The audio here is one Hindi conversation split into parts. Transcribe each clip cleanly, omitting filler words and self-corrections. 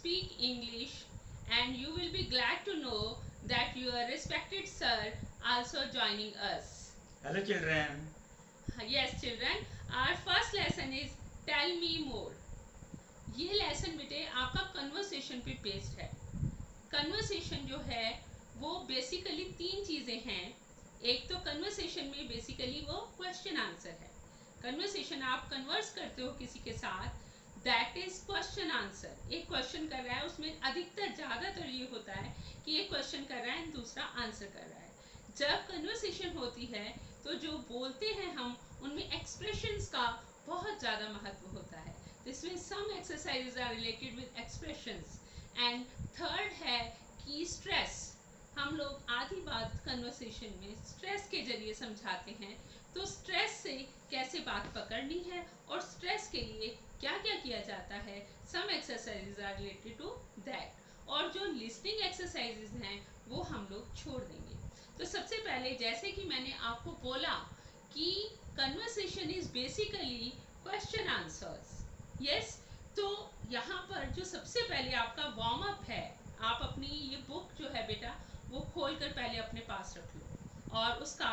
speak English, and you will be glad to know that your respected sir also joining us. Hello children. Yes children, our first lesson is tell me more. ये लेसन बेटे आपका कन्वर्सेशन पे बेस्ड है। कन्वर्सेशन जो है वो बेसिकली तीन चीज़ें हैं। एक तो कन्वर्सेशन में बेसिकली वो क्वेश्चन आंसर है। कन्वर्सेशन आप कन्वर्स करते हो किसी के साथ, दैट इज क्वेश्चन आंसर। एक क्वेश्चन कर रहा है, उसमें अधिकतर ज़्यादातर ये होता है कि एक क्वेश्चन कर रहा है दूसरा आंसर कर रहा है। जब कन्वर्सेशन होती है तो जो बोलते हैं हम, उनमें एक्सप्रेशंस का बहुत ज़्यादा महत्व होता है। This means some exercises are related with expressions. And third है कि स्ट्रेस। हम लोग आधी बात कन्वर्सेशन में स्ट्रेस के जरिए समझाते हैं। तो स्ट्रेस से कैसे बात पकड़नी है और स्ट्रेस के लिए क्या क्या किया जाता है, some exercises are related to that. और जो लिसनिंग एक्सरसाइजेज हैं वो हम लोग छोड़ देंगे। तो सबसे पहले जैसे कि मैंने आपको बोला कि conversation is basically question answers. Yes, तो यहाँ पर जो सबसे पहले आपका वार्म अप है, आप अपनी ये बुक जो है बेटा वो खोल कर पहले अपने पास रख लो, और उसका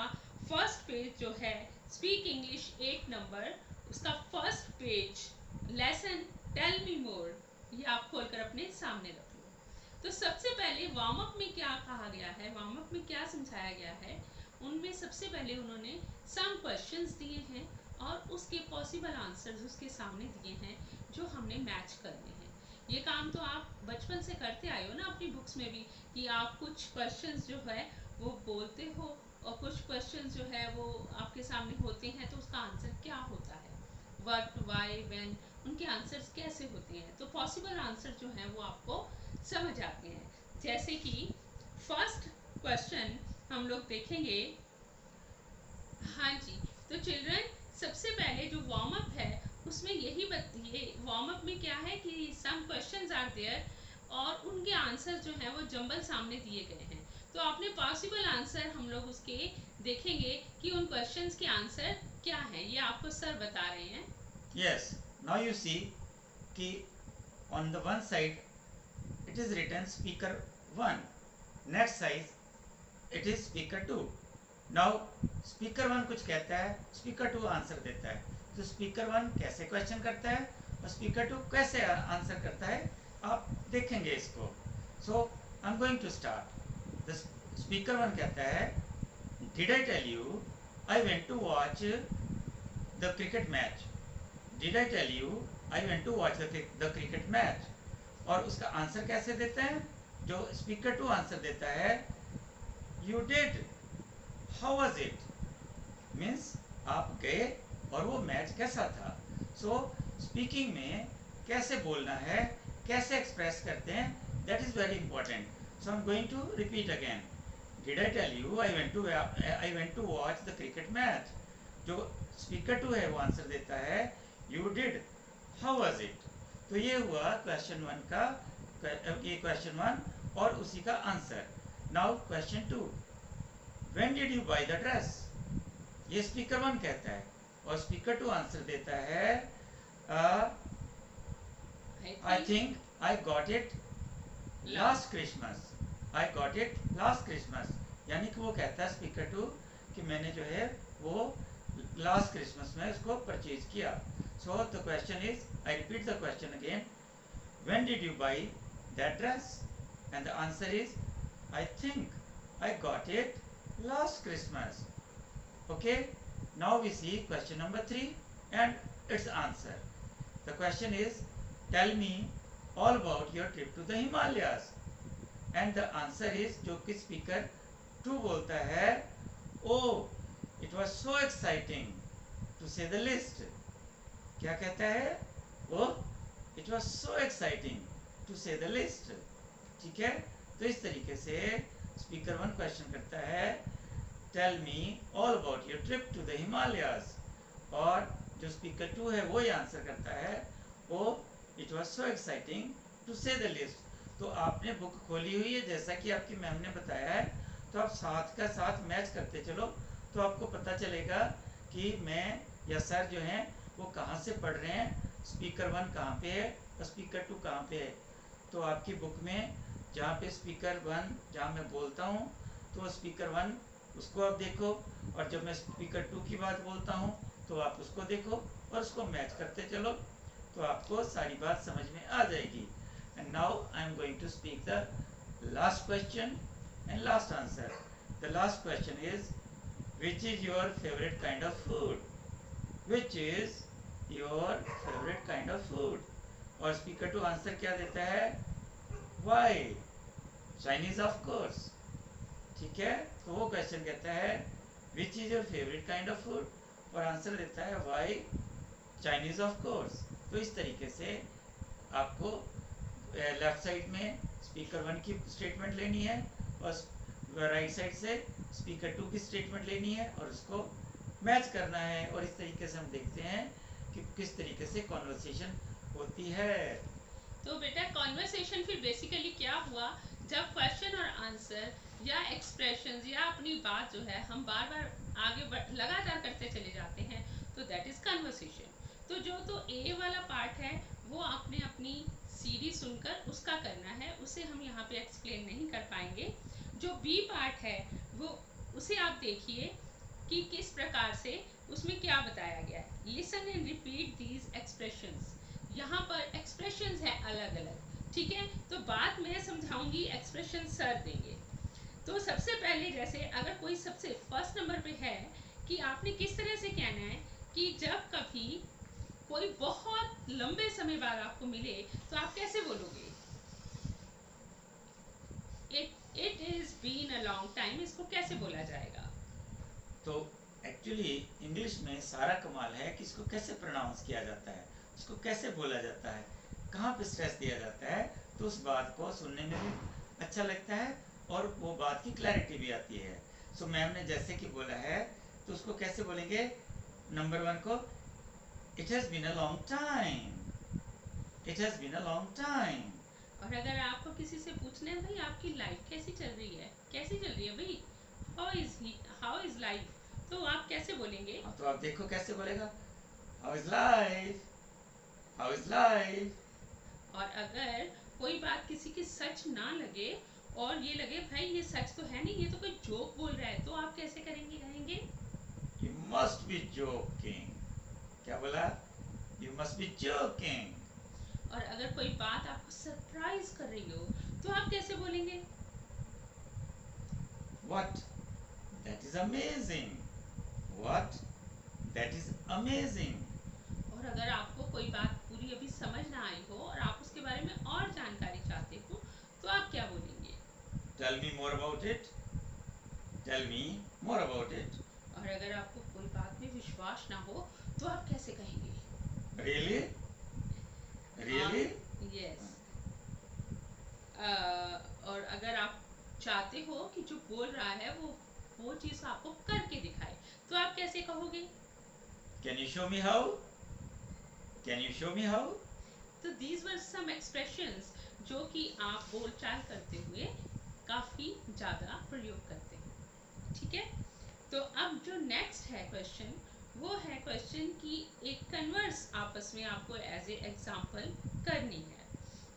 फर्स्ट पेज जो है स्पीक इंग्लिश 8 नंबर, उसका first page lesson tell me more, ये आप खोलकर अपने सामने रख लो। तो सबसे पहले वार्म अप में क्या कहा गया है, वार्म अप में क्या समझाया गया है, उनमें सबसे पहले उन्होंने सम क्वेश्चंस दिए हैं और उसके पॉसिबल आंसर्स उसके सामने दिए हैं जो हमने मैच करने हैं। ये काम तो आप बचपन से करते आए हो ना अपनी बुक्स में भी, कि आप कुछ क्वेश्चंस जो है वो बोलते हो और कुछ क्वेश्चंस जो है वो आपके सामने होते हैं तो उसका आंसर क्या होता है, व्हाट, व्हाई, व्हेन, उनके आंसर्स कैसे होते हैं। तो पॉसिबल आंसर जो हैं वो आपको समझ आते हैं। जैसे कि फर्स्ट क्वेश्चन हम लोग देखेंगे। हाँ जी, तो चिल्ड्रन सबसे पहले जो वार्म अप है उसमें यही ये वार्म अप में क्या है कि सम क्वेश्चंस आर देयर और उनके आंसर जो हैं वो जंबल सामने दिए गए हैं। तो आपने पॉसिबल आंसर हम लोग उसके देखेंगे कि उन क्वेश्चंस के आंसर क्या हैं, ये आपको सर बता रहे हैं। Yes. Now you see कि on the one side it is written speaker 1. Next side it is speaker 2. Now speaker 1 कुछ कहता है, speaker 2 आंसर देता है। तो speaker 1 कैसे क्वेश्चन करता है और speaker 2 कैसे आंसर करता है, आप देखेंगे इसको। So I'm going to start. The speaker 1 कहता है, Did I tell you I went to watch the cricket match? Did I tell you I went to watch the cricket match? और उसका आंसर कैसे देते हैं, जो स्पीकर 2 आंसर देता है, You did. How was it? Means आप गए और वो मैच कैसा था। सो स्पीकिंग में कैसे बोलना है, कैसे एक्सप्रेस करते हैं, that is very important. So I am going to repeat again. Did I tell you I went to watch the cricket match? जो स्पीकर 2 है वो आंसर देता है, you did. How was it? तो ये हुआ क्वेश्चन 1 का, ये क्वेश्चन 1 और उसी का answer. Now question 2, when did you by the dress? ये स्पीकर 1 कहता है और स्पीकर 2 आंसर देता है, I think I got it last Christmas. I got it last Christmas, यानी कि वो कहता है स्पीकर 2 कि मैंने जो है वो लास्ट क्रिसमस में उसको परचेज किया। So the question is, I repeat the question again, when did you by that dress? And the answer is, I think I got it last Christmas. Okay, now we see question number 3 and its answer. The question is, tell me all about your trip to the Himalayas. And the answer is, जो कि speaker 2 बोलता है, oh, it was so exciting to say the least. क्या कहता है? oh, it was so exciting to say the least. ठीक है, तो इस तरीके से speaker 1 क्वेश्चन करता है, tell me all about your trip to the Himalayas, और जो स्पीकर 2 है वो ये आंसर करता है, oh it was so exciting to say the list. तो आपने बुक खोली हुई है जैसा कि आपकी मैम ने बताया है, तो आप साथ का साथ मैच करते चलो, तो आपको पता चलेगा कि मैं या सर जो हैं वो कहाँ से पढ़ रहे हैं, स्पीकर 1 कहाँ पे है और स्पीकर 2 कहाँ पे है। तो आपकी बुक में जहाँ पे स्पीकर 1 जहाँ मैं बोलता हूँ तो स्पीकर 1 उसको आप देखो, और जब मैं स्पीकर 2 की बात बोलता हूँ तो आप उसको देखो और उसको मैच करते चलो, तो आपको सारी बात समझ में आ जाएगी. And now I am going to speak the last question and last answer. The last question is which is your favorite kind of food? Which is your favorite kind of food? और स्पीकर 2 आंसर क्या देता है? Why? Chinese of course. ठीक है, तो वो क्वेश्चन कहता है which is your favourite kind of food, और आंसर देता है वाई चाइनीज ऑफ कोर्स. तो इस तरीके से आपको लेफ्ट साइड में स्पीकर 1 की स्टेटमेंट लेनी है और राइट साइड से स्पीकर 2 की स्टेटमेंट लेनी है और उसको मैच करना है, और इस तरीके से हम देखते हैं कि किस तरीके से कॉन्वर्सेशन होती है. तो बेटा कॉन्वर्सेशन फिर बेसिकली क्या हुआ, जब क्वेश्चन और आंसर या एक्सप्रेशंस या अपनी बात जो है हम बार बार आगे लगातार करते चले जाते हैं, तो दैट इज कन्वर्सेशन. तो जो तो ए वाला पार्ट है वो आपने अपनी सीडी सुनकर उसका करना है, उसे हम यहाँ पे एक्सप्लेन नहीं कर पाएंगे. जो बी पार्ट है वो उसे आप देखिए कि किस प्रकार से उसमें क्या बताया गया है. Listen and repeat these expressions. यहाँ पर एक्सप्रेशंस है अलग अलग, ठीक है. तो बात मैं समझाऊंगी, एक्सप्रेशन सर देंगे. तो सबसे पहले जैसे अगर कोई सबसे फर्स्ट नंबर पे है कि आपने किस तरह से कहना है कि जब कभी कोई बहुत लंबे समय बाद आपको मिले तो आप कैसे बोलोगे? It is been a long time, इसको कैसे बोला जाएगा? तो एक्चुअली इंग्लिश में सारा कमाल है कि इसको कैसे प्रोनाउंस किया जाता है, इसको कैसे बोला जाता है, कहाँ पे स्ट्रेस दिया जाता है, तो उस बात को सुनने में भी अच्छा लगता है और वो बात की क्लैरिटी भी आती है. सो मैम ने जैसे कि बोला है तो उसको कैसे बोलेंगे? नंबर 1 को it has been a long time, it has been a long time. और अगर आपको किसी से पूछना है भाई आपकी लाइफ कैसी चल रही है, कैसी चल रही है भाई, हाउ इज लाइफ, तो आप कैसे बोलेंगे? तो आप देखो कैसे बोलेगा, how is life, how is life. और अगर कोई बात किसी की सच ना लगे और ये लगे भाई ये सच तो है नहीं, ये तो कोई जोक बोल रहा है, तो आप कैसे करेंगे, कहेंगे? You must be joking. क्या बोला? You must be joking. और अगर कोई बात आपको सरप्राइज कर रही हो तो आप कैसे बोलेंगे? What? That is amazing. What? That is amazing. और अगर आपको कोई बात पूरी अभी समझ ना आई हो और आप उसके बारे में और जानकारी चाहते हो तो आप क्या बोलेंगे? Tell me more about it. Tell me more about it. और अगर आपको कोई बात में विश्वास ना हो तो आप कैसे कहेंगे? Really? Really? यस. और अगर आप चाहते हो कि जो बोल रहा है वो चीज़ आपको करके दिखाए तो आप कैसे कहोगे? Can you show me how? Can you show me how? तो दीज वर सम एक्सप्रेशंस जो कि आप बोलचाल करते हुए काफ़ी ज़्यादा प्रयोग करते हैं, ठीक है. तो अब जो नेक्स्ट है क्वेश्चन, वो है क्वेश्चन कि एक कन्वर्स आपस में आपको एज ए एग्जाम्पल करनी है.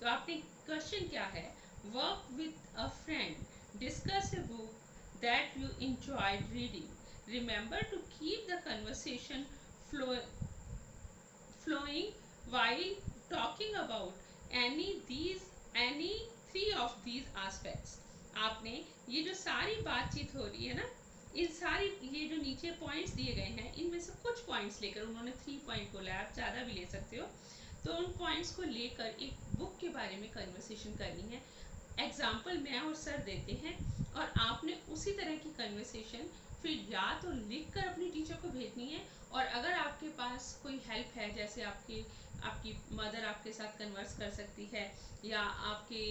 तो आपने क्वेश्चन क्या है? Work with a friend, discuss a book that you enjoyed reading, remember to keep the conversation flowing while talking about any three of these aspects. आपने ये जो सारी बातचीत हो रही है ना, इन सारी ये जो नीचे पॉइंट्स दिए गए हैं इनमें से कुछ पॉइंट्स लेकर, उन्होंने 3 पॉइंट बोला है, आप ज़्यादा भी ले सकते हो, तो उन पॉइंट्स को लेकर एक बुक के बारे में कन्वर्सेशन करनी है. एग्जाम्पल मैं और सर देते हैं और आपने उसी तरह की कन्वर्सेशन फिर या तो लिख कर अपनी टीचर को भेजनी है, और अगर आपके पास कोई हेल्प है जैसे आपकी मदर आपके साथ कन्वर्स कर सकती है, या आपके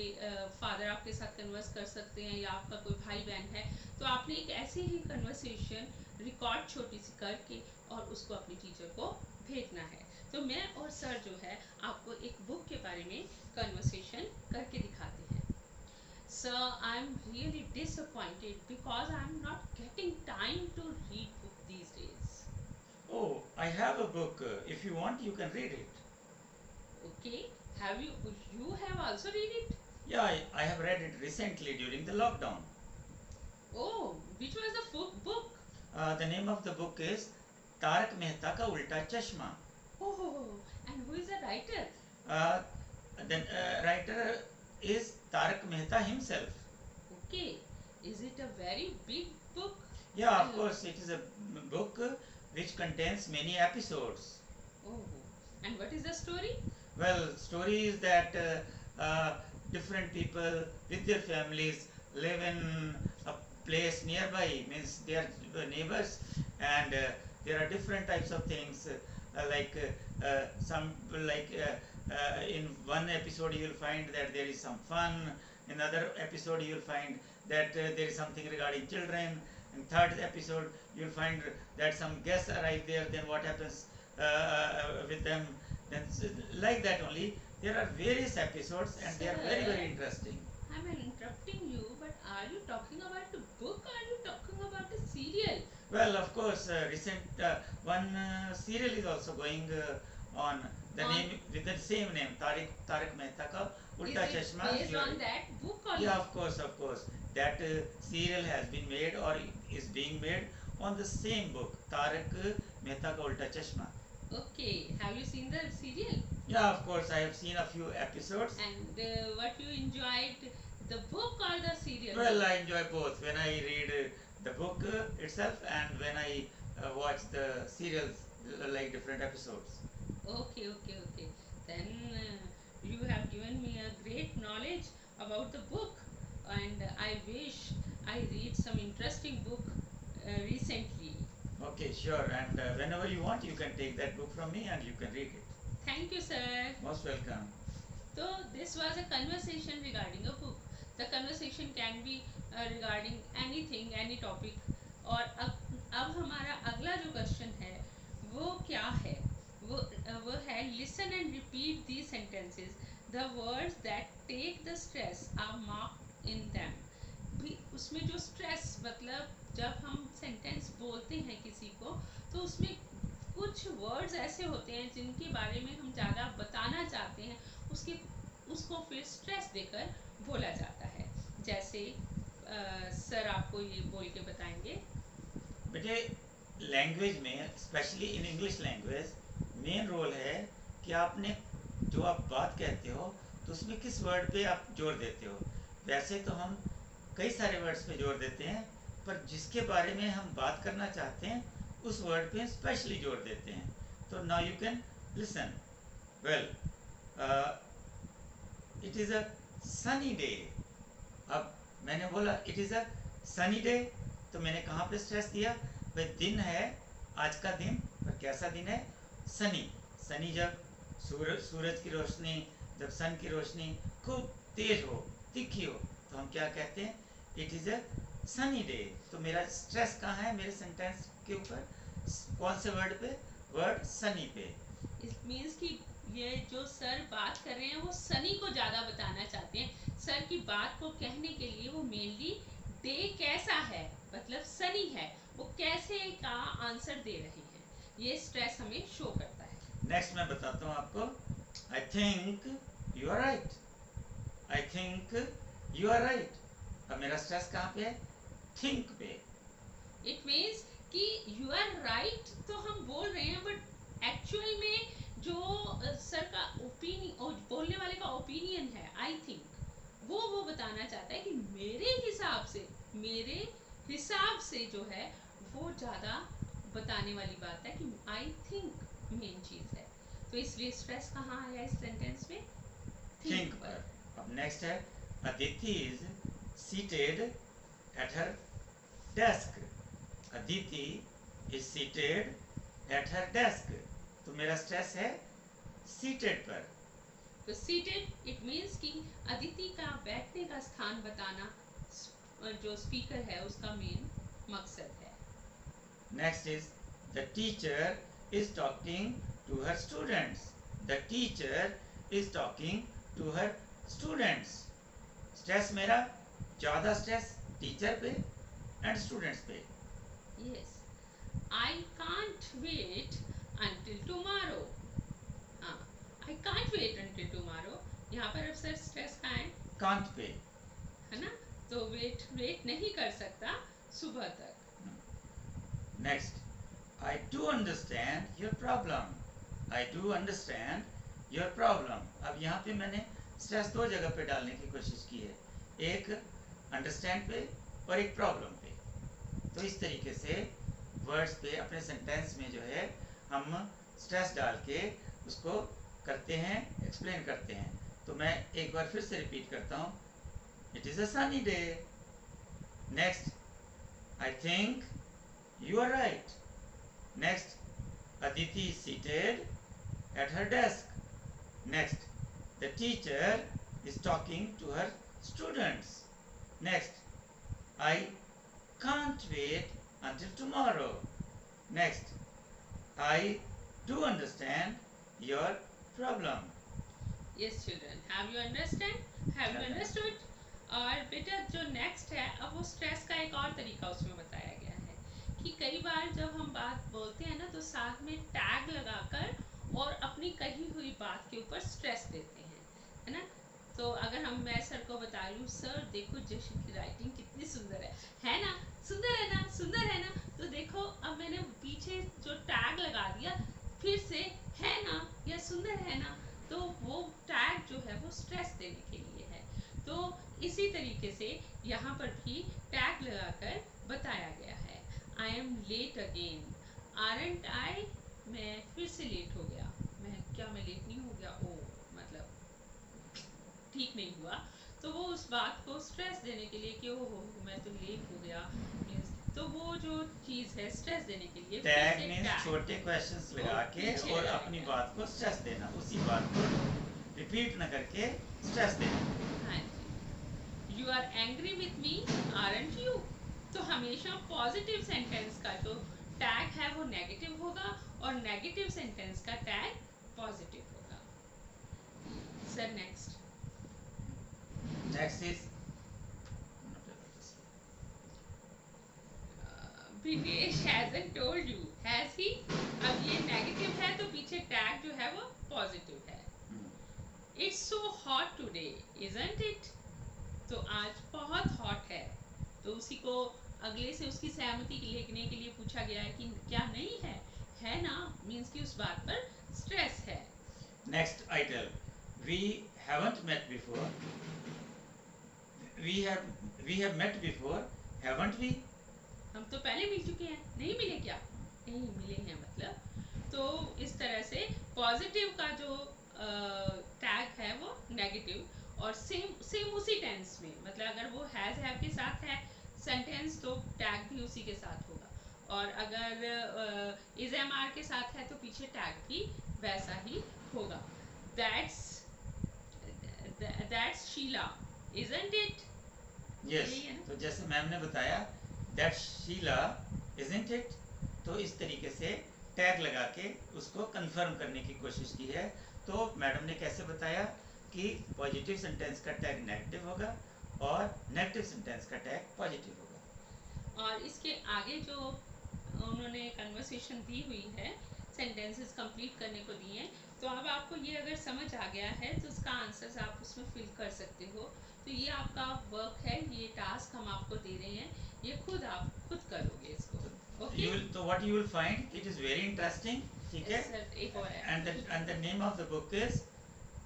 फादर आपके साथ कन्वर्स कर सकते हैं, या आपका कोई भाई बहन है, तो आपने एक ऐसी ही कन्वर्सेशन रिकॉर्ड छोटी सी करके और उसको अपनी टीचर को भेजना है. तो मैं और सर जो है आपको एक बुक के बारे में कन्वर्सेशन करके दिखाते हैं. Sir, I'm really disappointed because I'm not getting time to read book these days. Oh, I have a book. If you want, you can read it. Okay, You have also read it? Yeah, I have read it recently during the lockdown. Oh, which was the book? The name of the book is Tarak Mehta का उल्टा चश्मा. Oh, and who is the writer? Uh, the writer is Tarak Mehta himself. Okay, is it a very big book? Yeah, of course, it is a book which contains many episodes. Oh, and what is the story? Well, story is that different people with their families live in a place nearby, means they are neighbors, and there are different types of things, some like in one episode you will find that there is some fun, in another episode you will find that there is something regarding children, in third episode you will find that some guests arrive there, then what happens with them, then like that only. There are various episodes and they are very, very interesting. I'm interrupting you, but are you talking about the book or are you talking about the serial? Well, of course, recent one serial is also going on. The name with the same name, Tarak Mehta ka Ulta Chashma. Based on that book or yeah, of course, of course. That serial has been made or is being made on the same book, Tarak Mehta ka Ulta Chashma. Okay, have you seen the serial? Yeah, of course, I have seen a few episodes. And what you enjoyed, the book or the serial? Well, I enjoy both. When I read the book itself and when I watch the serials, like different episodes. Okay, okay, okay. Then you have given me a great knowledge about the book, and I wish I read some interesting book recently. Okay, sure. And whenever you want, you can take that book from me and you can read it. Thank you, sir. Most welcome. So this was a conversation regarding a book. The conversation can be regarding anything, any topic. और अब हमारा अगला जो क्वेश्चन है वो क्या है? वो है listen and repeat these sentences. The words that take the stress are marked in them. भी उसमें जो स्ट्रेस मतलब जब हम सेंटेंस बोलते हैं किसी को तो उसमें कुछ वर्ड्स ऐसे होते हैं जिनके बारे में हम ज़्यादा बताना चाहते हैं उसके उसको फिर स्ट्रेस देकर बोला जाता है जैसे सर आपको ये बोल के बताएंगे बेटे लैंग्वेज में specially in English language main role है कि आपने जो आप बात कहते हो तो उसमें किस वर्ड पे आप जोर देते हो. वैसे तो हम कई सारे वर्ड्स पे जोर देते हैं पर जिसके बारे में हम बात करना चाहते हैं उस वर्ड पे स्पेशली जोर देते हैं. तो now you can listen. Well, it is a sunny day. अब मैंने बोला it is a sunny day तो मैंने कहाँ पे स्ट्रेस दिया? भाई दिन है, आज का दिन, पर कैसा दिन है? सनी. सनी जब सूरज की रोशनी, जब सन की रोशनी खूब तेज हो, तीखी हो, तो हम क्या कहते हैं? It is a sunny day. तो मेरा स्ट्रेस कहाँ है मेरे सेंटेंस के ऊपर? कौन से वर्ड पे? वर्ड सनी पे. इट मीन्स कि ये जो सर बात कर रहे हैं वो सनी को ज़्यादा बताना चाहते हैं. सर की बात को कहने के लिए वो मेनली डे कैसा है मतलब सनी है वो कैसे का आंसर दे रहे हैं. ये स्ट्रेस हमें शो करता है. नेक्स्ट मैं बताता हूँ आपको. I think you are right. I think you are right. अब मेरा स्ट्रेस कहाँ पे है? थिंक पे. इट मीन्स कि यू आर राइट तो हम बोल रहे हैं बट एक्चुअल में जो सर का ओपिनियन बोलने वाले का ओपिनियन है आई थिंक वो बताना चाहता है कि मेरे हिसाब से जो है वो ज़्यादा बताने वाली बात है कि आई थिंक मेन चीज़ है. तो इसलिए स्ट्रेस कहाँ आया इस सेंटेंस में? थिंक पर. अब नेक्स्ट है Aditi is seated at her desk. Aditi is seated at her desk. तो मेरा स्ट्रेस है सीटेड पर. तो सीटेड इट मीन्स कि अदिति का बैठने का स्थान बताना जो स्पीकर है उसका मेन मकसद है. Next is the teacher is talking to her students. The teacher is talking to her students. Stress मेरा ज़्यादा स्ट्रेस टीचर पे एंड स्टूडेंट्स पे. Yes. I can't wait until tomorrow. I can't wait until tomorrow. यहाँ पर अब सर स्ट्रेस कहाँ है? can't pay. है ना? तो वेट नहीं कर सकता सुबह तक. Next, I do understand your problem. I do understand your problem. अब यहाँ पे मैंने स्ट्रेस दो जगह पे डालने की कोशिश की है, एक अंडरस्टैंड पे और एक प्रॉब्लम पे. तो इस तरीके से वर्ड्स पे अपने सेंटेंस में जो है हम स्ट्रेस डाल के उसको करते हैं, एक्सप्लेन करते हैं. तो मैं एक बार फिर से रिपीट करता हूँ. It is a sunny day. Next, I think you are right. Next, Aditi is seated at her desk. Next, the teacher is talking to her students. Next, I can't wait until tomorrow. Next, I do understand your problem. Yes children, have you understand? Have you understood? और बेटा जो नेक्स्ट है, अब वो स्ट्रेस का एक और तरीका उसमें बताया गया है कि कई बार जब हम बात बोलते हैं ना तो साथ में टैग लगाकर और अपनी कही हुई बात के ऊपर स्ट्रेस देते हैं, है ना? तो अगर मैं सर को बता रही हूँ, सर देखो जशन की राइटिंग कितनी सुंदर है ना? सुंदर है ना? सुंदर है ना? तो देखो अब मैंने पीछे जो टैग लगा दिया, फिर से है ना या सुंदर है ना, तो वो टैग जो है वो स्ट्रेस देने के लिए है. तो इसी तरीके से यहाँ पर भी टैग लगाकर बताया गया है. I am late again. Aren't I, मैं फिर से लेट हो गया. मैं लेट नहीं हो गया? ओ मतलब ठीक नहीं हुआ. तो वो उस बात को स्ट्रेस देने के लिए कि ओ मैं तो लेट हो गया, तो वो जो चीज है स्ट्रेस देने के लिए टैग मींस छोटे क्वेश्चंस लगा के और अपनी बात को स्ट्रेस देना, उसी बात को रिपीट न करके स्ट्रेस देना. हाँ जी. You are angry with me aren't you. तो हमेशा पॉजिटिव सेंटेंस का जो टैग है वो नेगेटिव होगा और नेगेटिव सेंटेंस का टैग पॉजिटिव होगा. Sir next. Next is Vinesh hasn't told you, has he? अब ये नेगेटिव है तो पीछे टैग जो है वो पॉजिटिव है. It's so hot today, isn't it? तो आज बहुत हॉट है. तो उसी को अगले से उसकी सहमति लेने के लिए पूछा गया है कि क्या नहीं है ना, मीन्स कि उस बात पर स्ट्रेस है. Next item, we haven't met before. We have met before, haven't we? हम तो पहले मिल चुके हैं, नहीं मिले क्या? नहीं मिले हैं मतलब. तो इस तरह से पॉजिटिव का जो टैग है वो नेगेटिव और सेम उसी टेंस में, मतलब अगर वो हैज हैव के साथ है सेंटेंस तो टैग भी उसी के साथ होगा, और अगर इज एम आर के साथ है तो पीछे टैग भी वैसा ही होगा. That's Sheila, isn't it? Yes. तो जैसे मैम ने बताया दैट्स शीला इजंट इट, तो इस तरीके से टैग लगा के उसको कंफर्म करने की कोशिश की है. तो मैडम ने कैसे बताया कि पॉजिटिव सेंटेंस का टैग नेगेटिव होगा और नेगेटिव सेंटेंस का टैग पॉजिटिव होगा. और इसके आगे जो उन्होंने कन्वर्सेशन दी हुई है, सेंटेंसेस कंप्लीट करने को दिए हैं, तो अब आपको ये अगर समझ आ गया है तो उसका आंसर्स आप उसमें फिल कर सकते हो. तो ये आपका वर्क है, ये टास्क हम आपको दे रहे हैं, ये आप खुद करोगे इसको. Okay? तो what you will find, it is very interesting. ठीक है? एक और है. And the name of the book is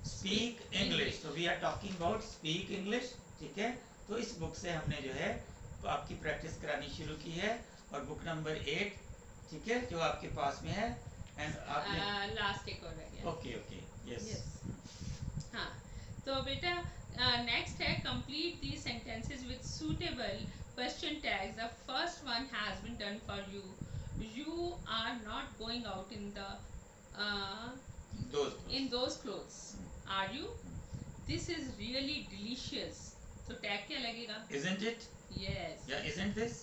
Speak English. So we are talking about Speak English. ठीक है? तो इस बुक से हमने जो है आपकी प्रैक्टिस करानी शुरू की है, और बुक नंबर 8, ठीक है, जो आपके पास में है. एंड आपने लास्ट एक और रह गया. Okay yes. हाँ, तो बेटा नेक्स्ट है complete the sentences with suitable question tags. The first one has been done for you. You are not going out in the those clothes, are you? This is really delicious. So tag क्या लगेगा? Isn't it? Yes. Yeah, isn't this?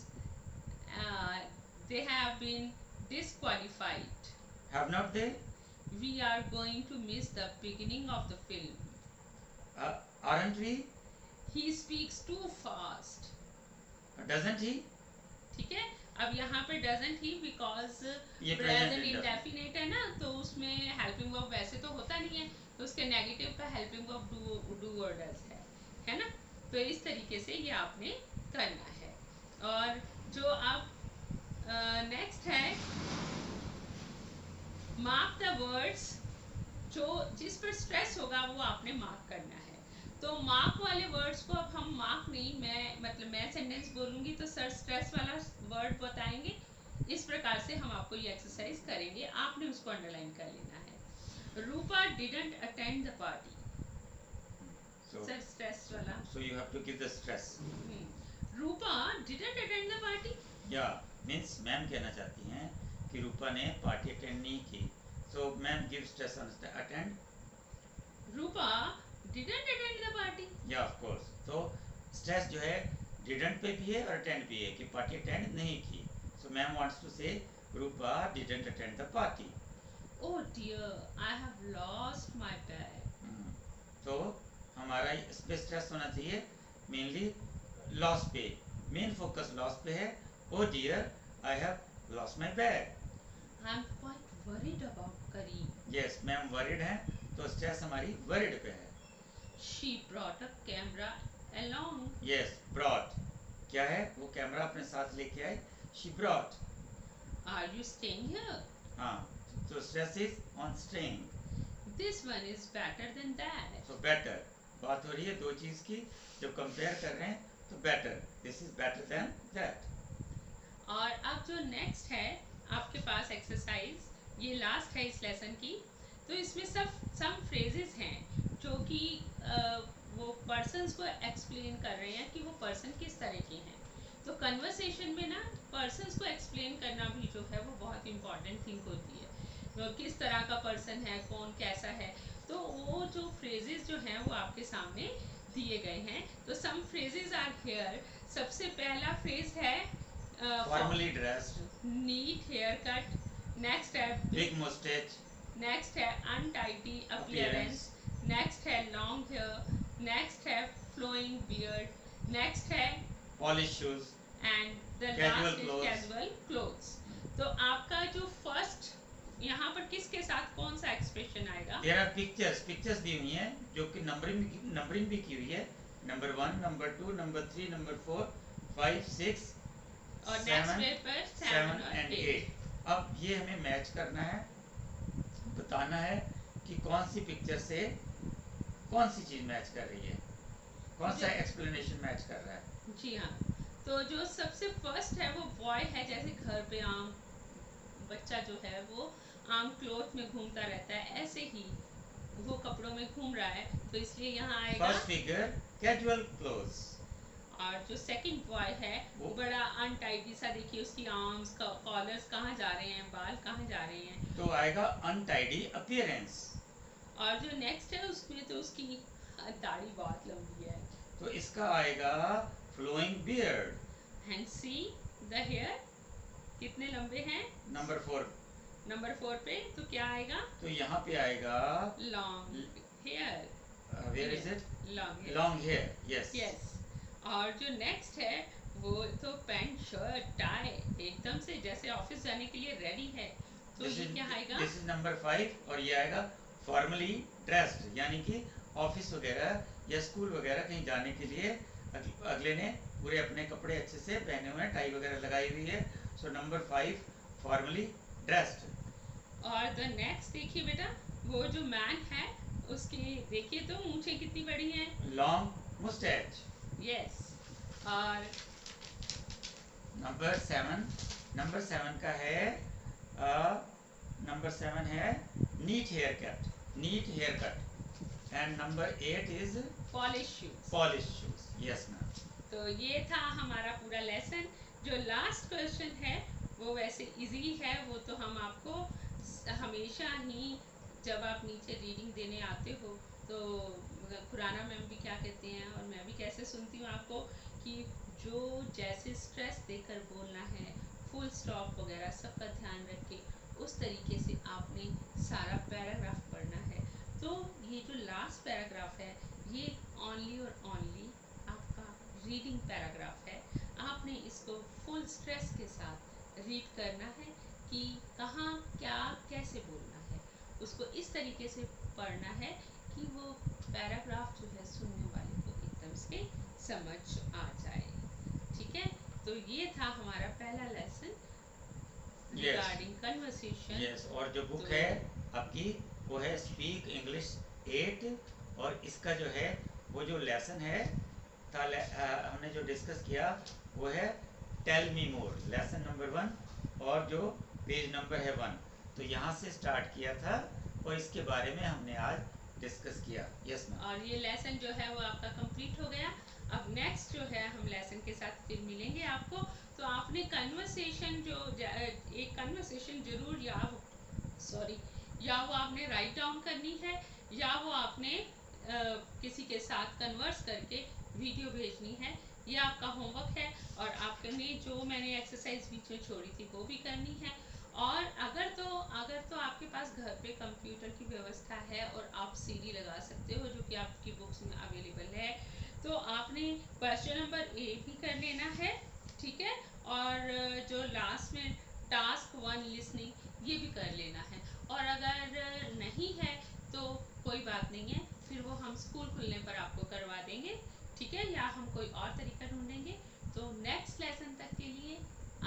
They have been disqualified. Have not they? We are going to miss the beginning of the film. Aren't we? He speaks too fast. Doesn't he? ठीक है. अब यहाँ पे doesn't he because present indefinite है ना, तो उसमें helping verb वैसे तो होता नहीं है, तो उसके negative का helping verb डू और डज है ना। तो इस तरीके से ये आपने करना है। और जो आप नेक्स्ट है मार्क द वर्ड्स, जो जिस पर स्ट्रेस होगा वो आपने मार्क करना है। तो मार्क वाले वर्ड्स को अब हम मार्क नहीं, मैं सेंटेंस बोलूँगी तो सर स्ट्रेस वाला वर्ड बताएंगे। इस प्रकार से हम आपको ये एक्सरसाइज करेंगे, आपने उसको अंडरलाइन कर लेना है। Rupa didn't attend the party, sir stress वाला। So you have to give the stress. Rupa didn't attend the party. या मीन्स मैम कहना चाहती हैं कि रूपा ने पार्टी अटेंड नहीं की। So ma'am give stress on attend. Rupa didn't attend the party. या ऑफ कोर्स, तो स्ट्रेस जो है डिडंट पे भी है और अटेंड भी है कि पार्टी अटेंड नहीं की। So ma'am wants to say Rupa didn't attend the party. Oh dear I have lost my bag. तो हमारा इस पे स्ट्रेस होना चाहिए मेनली लॉस पे, मेन फोकस लॉस पे है। Oh dear I have lost my bag. I am quite worried about Karim. Yes ma'am worried हैं, तो स्ट्रेस हमारी वरीड पे है। She brought a camera along. Yes brought क्या है, वो कैमरा अपने साथ लेके आई। She brought. Are you staying here? हाँ, तो stress is on staying. This one is better than that. So better, बात हो रही है दो चीज की, जब कंपेयर कर रहे हैं तो better, this is better than that. और अब जो नेक्स्ट है आपके पास एक्सरसाइज, ये लास्ट है इस लेसन की। तो इसमें सब सम फ्रेजेस हैं जो कि वो पर्सन्स को एक्सप्लेन कर रहे हैं कि वो पर्सन किस तरह के हैं। तो कन्वर्सेशन में ना पर्सन्स को एक्सप्लेन करना भी जो है वो बहुत इंपॉर्टेंट थिंग होती है। वो किस तरह का पर्सन है, कौन कैसा है। तो वो जो फ्रेजेस जो हैं वो आपके सामने दिए गए हैं। तो सम फ्रेजेस आर हियर। सबसे पहला फ्रेज है formally dressed, neat hair cut. Next है बिग मुस्टैच, नेक्स्ट है अनटाइडी अपीयरेंस। नेक्स्ट है लॉन्ग हेयर। नेक्स्ट है फ्लोइंग बियर्ड। नेक्स्ट है polish shoes and the Casual last is clothes. Casual clothes. तो आपका जो फर्स्ट यहाँ पर किसके साथ कौन सा एक्सप्रेशन आएगा? देयर आर पिक्चर्स दी हुई हैं जो कि नंबरिंग भी की हुई है। नंबर 1, नंबर 2, नंबर 3, नंबर 4, 5, 6 और नेक्स्ट पेपर 7 और एंड 8। 8। अब ये हमें मैच करना है, बताना है कि कौन सी पिक्चर से कौन सी चीज मैच कर रही है, कौन सा एक्सप्लेनेशन मैच कर रहा है। जी हाँ। तो जो सबसे फर्स्ट है वो बॉय है, जैसे घर पे आम बच्चा जो है वो आम क्लोथ में घूमता रहता है, ऐसे ही वो कपड़ों में घूम रहा है, तो इसलिए यहाँ आएगा। First figure casual clothes. और जो सेकंड बॉय है वो बड़ा अनटाइडी सा, देखिए उसकी आर्म्स का कॉलर्स कहाँ जा रहे हैं, बाल कहाँ जा रहे हैं, तो आएगा अनटाइडी अपीयरेंस। और जो नेक्स्ट है उसमें तो उसकी दाढ़ी बहुत लंबी है, तो इसका आएगा flowing beard. And see the hair कितने लंबे हैं। नंबर 4, नंबर 4 पे तो क्या आएगा? तो यहाँ पे आएगा long hair. Where is it, long hair. Long hair. Yes yes. और जो नेक्स्ट है वो तो पैंट शर्ट टाई एकदम से जैसे ऑफिस जाने के लिए रेडी है, तो ये क्या आएगा? दिस इज नंबर 5 और ये आएगा फॉर्मली ड्रेस्ड, यानी कि ऑफिस वगैरह या स्कूल वगैरह कहीं जाने के लिए अगले ने पूरे अपने कपड़े अच्छे से पहने हुए हैं, टाई वगैरह लगाई हुई है। So number 5 formally dressed. और द नेक्स्ट देखिए बेटा, वो जो मैन है उसकी देखिए तो मूंछें कितनी बड़ी हैं। Long moustache. यस। और नंबर 7 का है नंबर 7 है neat hair cut and number 8 is polish shoes. Polish shoes. Yes ma'am. तो ये था हमारा पूरा लेसन। जो लास्ट क्वेश्चन है वो वैसे इजी है, वो तो हम आपको हमेशा ही जब आप नीचे रीडिंग देने आते हो तो खुराना मैम भी क्या कहते हैं और मैं भी कैसे सुनती हूँ आपको कि जो जैसे स्ट्रेस देकर बोलना है, फुल स्टॉप वगैरह सबका ध्यान रख के उस तरीके से आपने सारा पैराग्राफ पढ़ना है। तो ये जो लास्ट पैराग्राफ है ये ओनली और ओनली आपका रीडिंग पैराग्राफ है। आपने इसको फुल स्ट्रेस के साथ रीड करना है कि कहाँ क्या कैसे बोलना है, उसको इस तरीके से पढ़ना है कि वो पैराग्राफ जो है सुनने वाले को एकदम से समझ आ जाए। ठीक है, तो ये था हमारा पहला lesson yes regarding conversation. Yes. और जो बुक तो है आपकी वो है स्पीक इंग्लिश 8, और इसका जो है वो जो लेसन है था हमने जो डिस्कस किया वो है टेल मी मोर, लेसन नंबर 1, और जो पेज नंबर है 1। तो यहाँ से स्टार्ट किया था और इसके बारे में हमने आज डिस्कस किया। Yes ma'am. और ये लेसन जो है वो आपका कंप्लीट हो गया। अब नेक्स्ट जो है हम लेसन के साथ फिर मिलेंगे आपको। तो आपने कन्वर्सेशन जो एक कन्वर्सेशन जरूर या सॉरी या वो आपने राइट डाउन करनी है, या वो आपने किसी के साथ कन्वर्स करके वीडियो भेजनी है। ये आपका होमवर्क है, और आपने जो मैंने एक्सरसाइज बीच में छोड़ी थी वो भी करनी है। और अगर तो आपके पास घर पे कंप्यूटर की व्यवस्था है और आप सीडी लगा सकते हो, जो कि आपकी बुक्स में अवेलेबल है, तो आपने क्वेश्चन नंबर ए भी कर लेना है। ठीक है, और जो लास्ट में टास्क 1 लिसनिंग ये भी कर लेना है। और अगर नहीं है तो कोई बात नहीं है, फिर वो हम स्कूल खुलने पर आपको करवा देंगे। ठीक है, या हम कोई और तरीका ढूंढेंगे। तो नेक्स्ट लेसन तक के लिए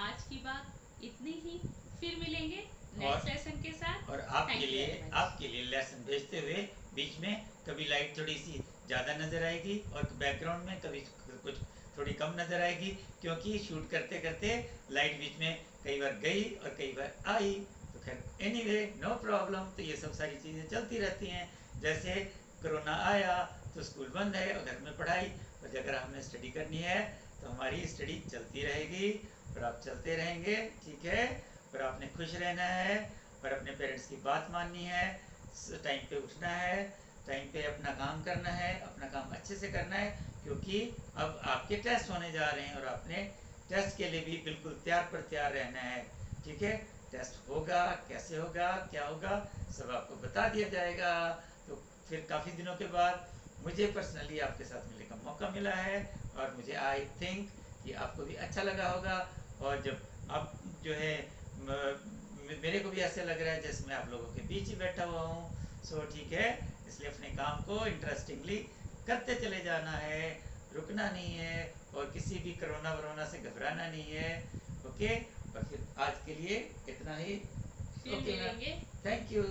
आज की बात इतनी ही। फिर मिलेंगे और नेक्स्ट लेसन के साथ। और थैंक यू वेरी मच। आपके लिए लेसन भेजते हुए बीच में कभी लाइट थोड़ी सी ज़्यादा नज़र आएगी और बैकग्राउंड में कभी कुछ थोड़ी कम नज़र आएगी, क्योंकि शूट करते करते लाइट बीच में कई बार गई और कई बार आई। तो खैर एनीवे नो प्रॉब्लम। तो ये सब सारी चीज़ें चलती रहती हैं। जैसे कोरोना आया तो स्कूल बंद है और घर में पढ़ाई, और अगर हमने स्टडी करनी है तो हमारी स्टडी चलती रहेगी और आप चलते रहेंगे। ठीक है, पर आपने खुश रहना है और अपने पेरेंट्स की बात माननी है, टाइम पे उठना है, टाइम पे अपना काम करना है, अपना काम अच्छे से करना है, क्योंकि अब आपके टेस्ट होने जा रहे हैं और आपने टेस्ट के लिए भी बिल्कुल तैयार पर तैयार रहना है। ठीक है, टेस्ट होगा, कैसे होगा, क्या होगा, सब आपको बता दिया जाएगा। तो फिर काफ़ी दिनों के बाद मुझे पर्सनली आपके साथ मिलने का मौका मिला है, और मुझे आई थिंक कि आपको भी अच्छा लगा होगा। और जब आप जो है मेरे को भी ऐसे लग रहा है जैसे मैं आप लोगों के बीच ही बैठा हुआ हूँ। सो ठीक है, इसलिए अपने काम को इंटरेस्टिंगली करते चले जाना है, रुकना नहीं है, और किसी भी कोरोना वरोना से घबराना नहीं है। ओके, और फिर आज के लिए इतना ही। फिर ओके मैम, मिलेंगे। Thank you.